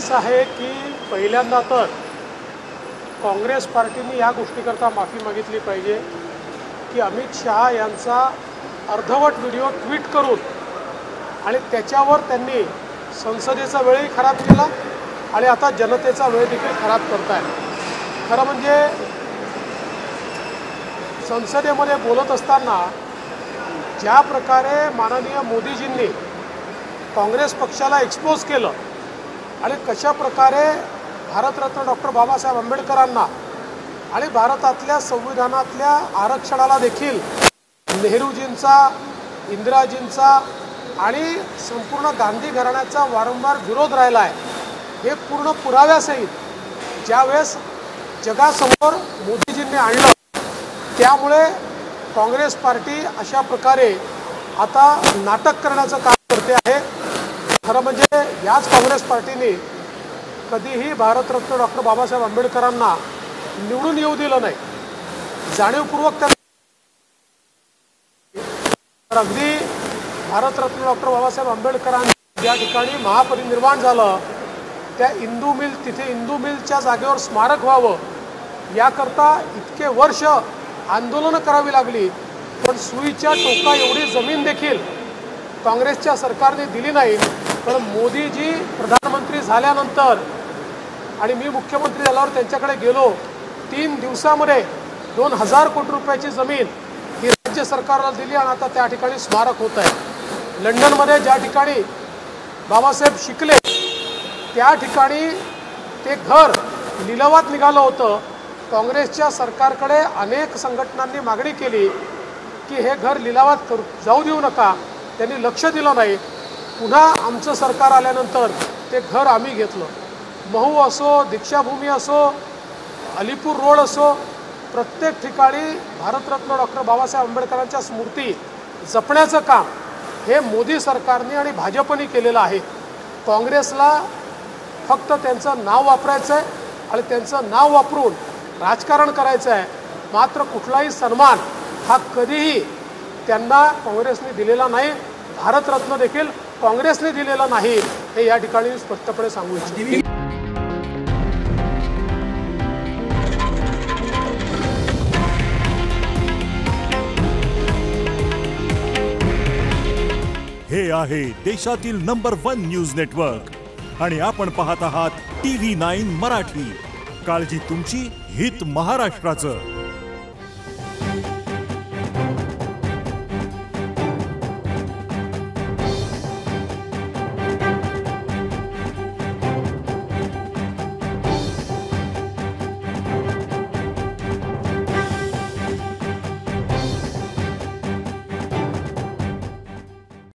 असं आहे की पहिल्यांदा तर काँग्रेस पार्टीने या गोष्टीकरता माफी मागितली पाहिजे की अमित शहा यांचा अर्धवट व्हिडिओ ट्विट करून आणि त्याच्यावर त्यांनी संसदेचा वेळही खराब केला आणि आता जनतेचा वेळ देखील खराब करताय। खरं म्हणजे संसदेमध्ये बोलत असताना ज्या प्रकारे माननीय मोदीजींनी काँग्रेस पक्षाला एक्सपोज केलं आणि कशा प्रकारे भारतरत्न डॉक्टर बाबासाहेब आंबेडकरांना आणि भारतातल्या संविधानातल्या आरक्षणाला देखील नेहरूजींचा, इंदिराजींचा आणि संपूर्ण गांधी घराण्याचा वारंवार विरोध राहिला आहे, हे पूर्ण पुराव्यासहित ज्यावेळेस जगासमोर मोदीजींनी आणलं त्यामुळे काँग्रेस पार्टी अशा प्रकारे आता नाटक करण्याचं काम करते आहे। खरं म्हणजे याच काँग्रेस पार्टीने कधीही भारतरत्न डॉक्टर बाबासाहेब आंबेडकरांना निवडून येऊ दिलं नाही, जाणीवपूर्वक अगदी भारतरत्न डॉक्टर बाबासाहेब आंबेडकरांनी ज्या ठिकाणी महापरिनिर्वाण झालं त्या इंदू मिल, तिथे इंदू मिलच्या जागेवर स्मारक व्हावं याकरता इतके वर्ष आंदोलनं करावी लागली, पण सुईच्या टोका एवढी जमीन देखील काँग्रेसच्या सरकारने दिली नाही। पण मोदीजी प्रधानमंत्री झाल्यानंतर आणि मी मुख्यमंत्री झाल्यावर त्यांच्याकडे गेलो, 3 दिवसामध्ये 2000 कोटी रुपयाची जमीन ही राज्य सरकारला दिली आणि आता त्या ठिकाणी स्मारक होत आहे। लंडनमध्ये ज्या ठिकाणी बाबासाहेब शिकले त्या ठिकाणी ते घर लिलावात निघालं होतं। काँग्रेसच्या सरकारकडे अनेक संघटनांनी मागणी केली की हे घर लिलावात जाऊ देऊ नका, त्यांनी लक्ष दिलं नाही। पुन्हा आमचं सरकार आल्यानंतर ते घर आम्ही घेतलं। महू असो, दीक्षाभूमी असो, अलीपूर रोड असो, प्रत्येक ठिकाणी भारतरत्न डॉक्टर बाबासाहेब आंबेडकरांच्या स्मृती जपण्याचं काम हे मोदी सरकारने आणि भाजपने केलेलं आहे। काँग्रेसला फक्त त्यांचं नाव वापरायचं आहे आणि त्यांचं नाव वापरून राजकारण करायचं आहे, मात्र कुठलाही सन्मान हा कधीही त्यांना काँग्रेसने दिलेला नाही, भारतरत्न देखील काँग्रेसने दिलेला नाही, हे या ठिकाणी स्पष्टपणे सांगू इच्छितो। हे आहे देशातील नंबर 1 न्यूज नेटवर्क आणि आपण पाहत आहात TV9 मराठी। काळजी तुमची, हित महाराष्ट्राचं।